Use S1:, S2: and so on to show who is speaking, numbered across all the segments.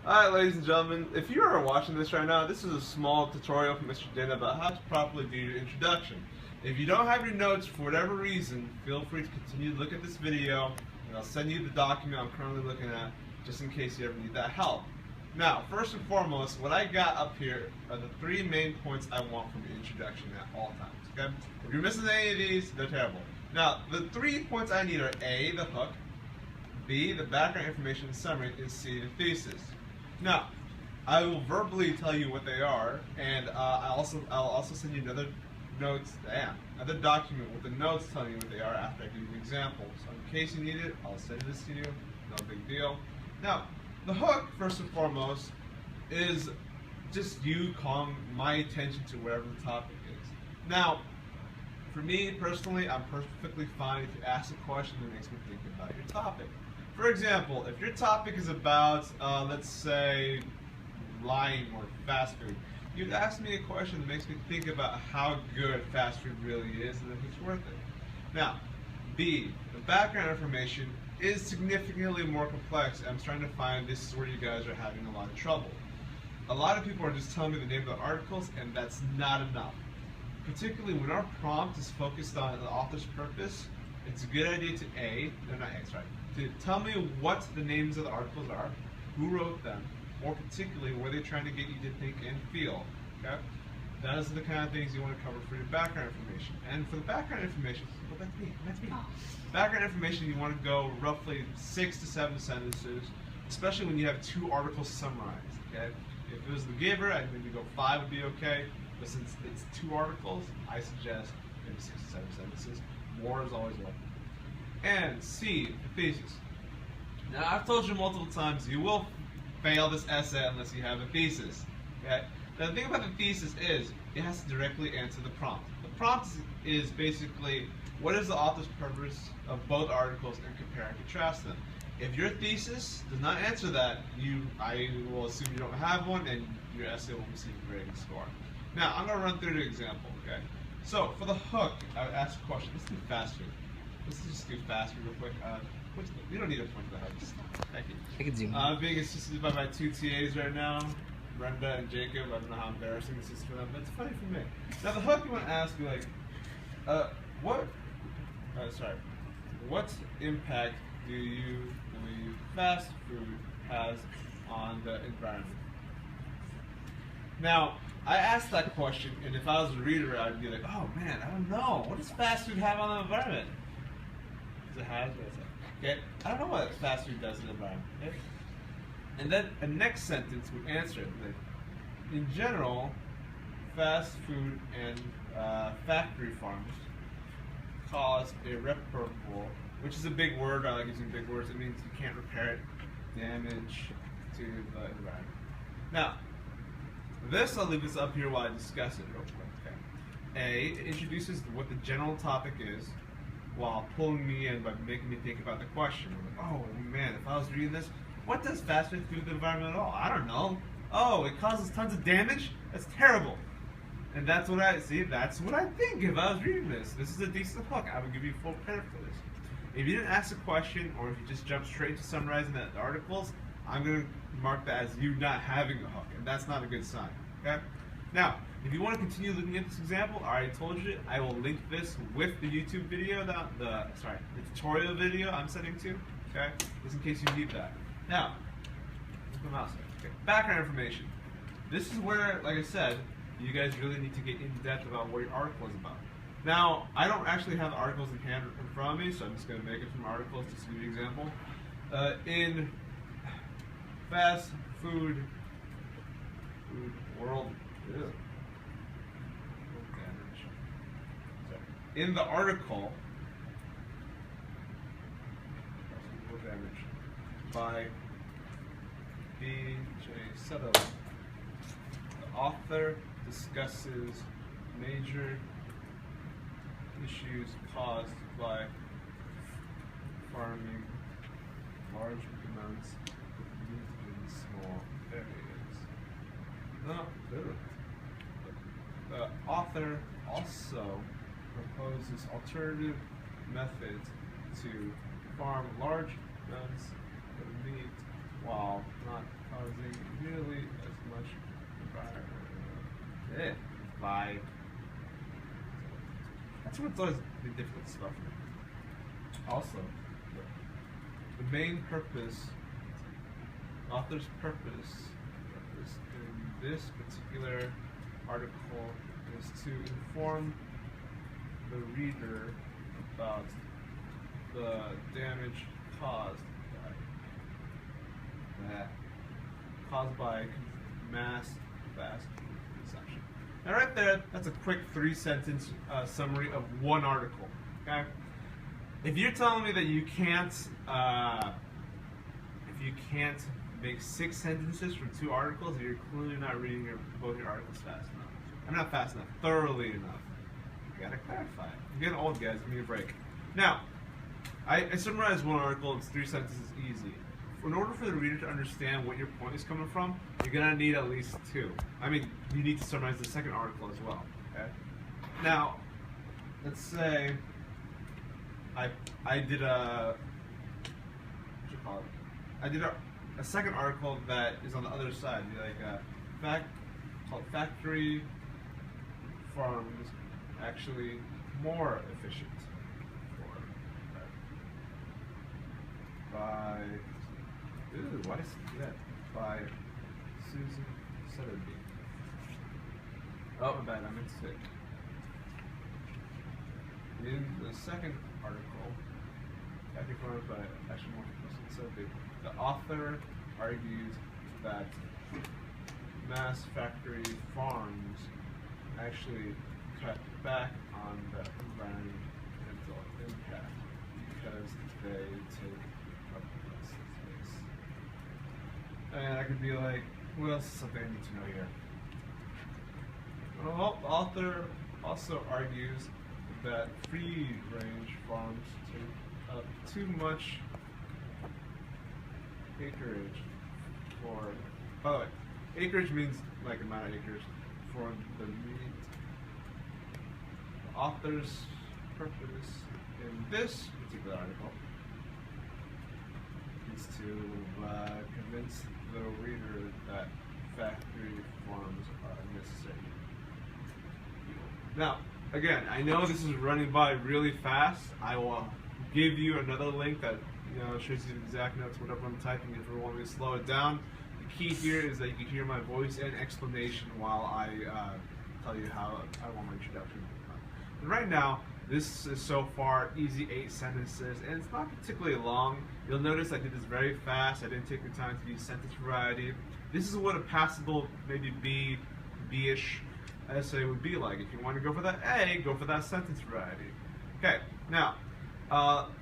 S1: Alright, ladies and gentlemen, if you are watching this right now, this is a small tutorial from Mr.Dinhs about how to properly do your introduction. If you don't have your notes for whatever reason, feel free to continue to look at this video, and I'll send you the document I'm currently looking at, just in case you ever need that help. Now, first and foremost, what I got up here are the three main points I want from your introduction at all times, okay? If you're missing any of these, they're terrible. Now, the 3 points I need are A, the hook, B, the background information summary, and C, the thesis. Now, I will verbally tell you what they are, and I'll also send you another document with the notes telling you what they are after I give you an example. So in case you need it, I'll send this to you. No big deal. Now, the hook, first and foremost, is just you calling my attention to whatever the topic is. Now, for me personally, I'm perfectly fine if you ask a question that makes me think about your topic. For example, if your topic is about, let's say, lying or fast food, you'd ask me a question that makes me think about how good fast food really is and if it's worth it. Now, B, the background information is significantly more complex. I'm trying to find this is where you guys are having a lot of trouble. A lot of people are just telling me the name of the articles, and that's not enough. Particularly when our prompt is focused on the author's purpose, it's a good idea to to tell me what the names of the articles are, who wrote them, or particularly where they're trying to get you to think and feel. Okay? That is the kind of things you want to cover for your background information. And for the background information, well, that's me. Background information, you want to go roughly 6 to 7 sentences, especially when you have 2 articles summarized. Okay? If it was the giver, I'd maybe go 5 would be okay. But since it's 2 articles, I suggest maybe 6 to 7 sentences. More is always welcome. And C, the thesis. Now, I've told you multiple times, you will fail this essay unless you have a thesis. Okay? Now, the thing about the thesis is, it has to directly answer the prompt. The prompt is basically, what is the author's purpose of both articles, and compare and contrast them. If your thesis does not answer that, I will assume you don't have one, and your essay will receive a very good score. Now, I'm going to run through the example, okay? So, for the hook, I would ask a question. Let's do fast food. Let's just do fast food real quick. We don't need a point for the hook. Thank you.
S2: I can zoom in.
S1: I'm being assisted by my 2 TAs right now, Brenda and Jacob. I don't know how embarrassing this is for them, but it's funny for me. Now, the hook you want to ask, like, what impact do you believe fast food has on the environment? Now, I asked that question, and if I was a reader, I'd be like, oh man, I don't know. What does fast food have on the environment? Does it have? Okay, I don't know what fast food does to the environment. Okay? And then the next sentence would answer it. Like, in general, fast food and factory farms cause irreparable, which is a big word. I like using big words. It means you can't repair it, damage to the environment. Now, I'll leave this up here while I discuss it real quick. Okay. A, it introduces what the general topic is, while pulling me in by making me think about the question. Like, oh man, if I was reading this, what does fast food do to the environment at all? I don't know. Oh, it causes tons of damage? That's terrible. And that's what I think if I was reading this. This is a decent hook. I would give you full credit for this. If you didn't ask a question, or if you just jump straight to summarizing the articles, I'm going to mark that as you not having a hook, and that's not a good sign. Okay? Now, if you want to continue looking at this example, I already told you, I will link this with the YouTube video, the tutorial video I'm sending to. Okay? Just in case you need that. Now, where's my mouse? Okay. Background information. This is where, like I said, you guys really need to get in depth about what your article is about. Now, I don't actually have the articles in hand in front of me, so I'm just going to make it from articles just to give you an example. In fast food world, in the article, damage by B.J. Sutherland, the author discusses major issues caused by farming large amounts of meat in small areas. No, the author also proposes alternative methods to farm large amounts of meat while not causing by. That's what's always the difficult stuff. Also, the main purpose, author's purpose in this particular article is to inform the reader about the damage caused by mass fast food consumption. Now, right there, that's a quick 3-sentence summary of one article. Okay. If you're telling me that you can't, make 6 sentences from 2 articles, you're clearly not reading both your articles fast enough. I'm not fast enough, thoroughly enough. You gotta clarify. I'm getting old, guys. Give me a break. Now, I summarized one article. It's 3 sentences, easy. In order for the reader to understand what your point is coming from, you're gonna need at least 2. I mean, you need to summarize the second article as well. Okay. Now, let's say I did a second article that is on the other side, like called Factory Farms Actually More Efficient by by Susan Sutterby. Oh, my bad, I meant to say. In the second article, Factory Farms by Actually More Efficient Sutterby, the author argues that mass factory farms actually cut back on the environmental impact because they take up less space. And I could be like, what else is something I need to know here? Well, the author also argues that free-range farms take up too much acreage for. By the way, acreage means like amount of acres for the meat. The author's purpose in this particular article is to convince the reader that factory farms are necessary. Now, again, I know this is running by really fast. I will give you another link that shows you the exact notes, whatever I'm typing, if you want me to slow it down. The key here is that you can hear my voice and explanation while I tell you how I want my introduction to be done. And right now, this is so far easy 8 sentences, and it's not particularly long. You'll notice I did this very fast. I didn't take the time to use sentence variety. This is what a passable, maybe B-ish essay would be like. If you want to go for that A, go for that sentence variety. Okay, now,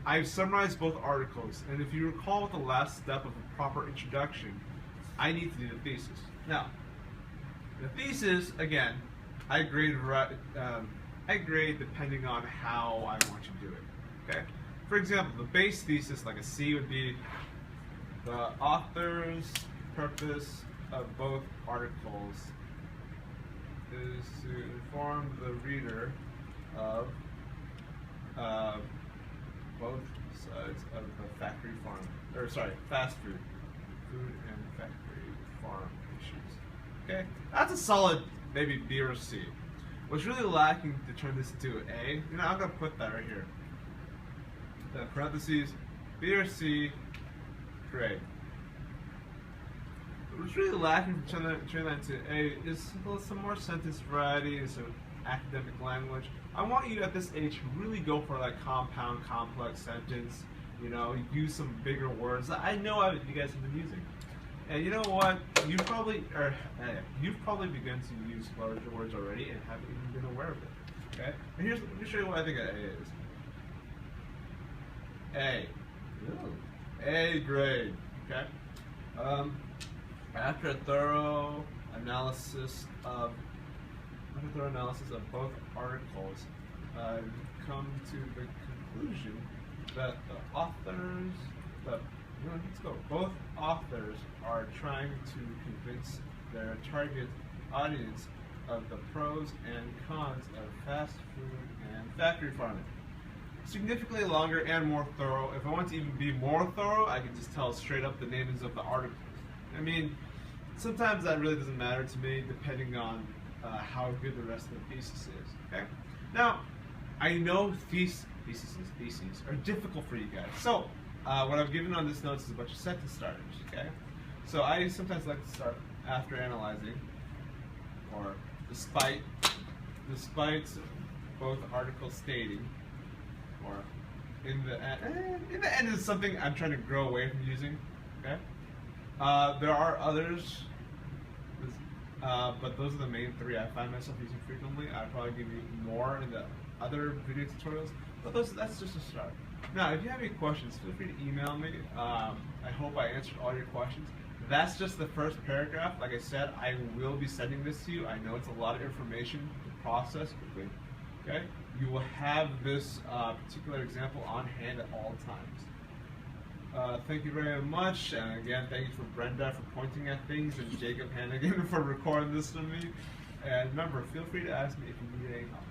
S1: I've summarized both articles, and if you recall with the last step of a proper introduction, I need to do the thesis. Now, the thesis, again, I grade depending on how I want you to do it. Okay. For example, the base thesis, like a C, would be the author's purpose of both articles is to inform the reader of both sides of the factory farm, fast food and factory farm issues. Okay, that's a solid maybe B or C. What's really lacking to turn this into an A, I'm gonna put that right here. The parentheses, B or C, grade. What's really lacking to turn that into A is some more sentence variety and some academic language. I want you at this age to really go for that compound, complex sentence. Use some bigger words that I know you guys have been using. And you know what? You've probably begun to use larger words already and haven't even been aware of it. Okay? And let me show you what I think an A is. A. Ooh. A grade. Okay? After a thorough analysis of both articles, I've come to the conclusion that both authors are trying to convince their target audience of the pros and cons of fast food and factory farming. Significantly longer and more thorough. If I want to even be more thorough, I can just tell straight up the names of the articles. I mean, sometimes that really doesn't matter to me, depending on how good the rest of the thesis is. Okay. Now, I know theses are difficult for you guys. So, what I've given on this notes is a bunch of sentence starters. Okay. So I sometimes like to start after analyzing, or despite both articles stating, or in the end is something I'm trying to grow away from using. Okay. There are others, but those are the main three I find myself using frequently. I'll probably give you more in the other video tutorials, but that's just a start. Now, if you have any questions, feel free to email me. I hope I answered all your questions. That's just the first paragraph. Like I said, I will be sending this to you. I know it's a lot of information to process quickly. Okay, you will have this particular example on hand at all times. Thank you very much, and again, thank you for Brenda for pointing at things, and Jacob Hannigan for recording this to me. And remember, feel free to ask me if you need any help.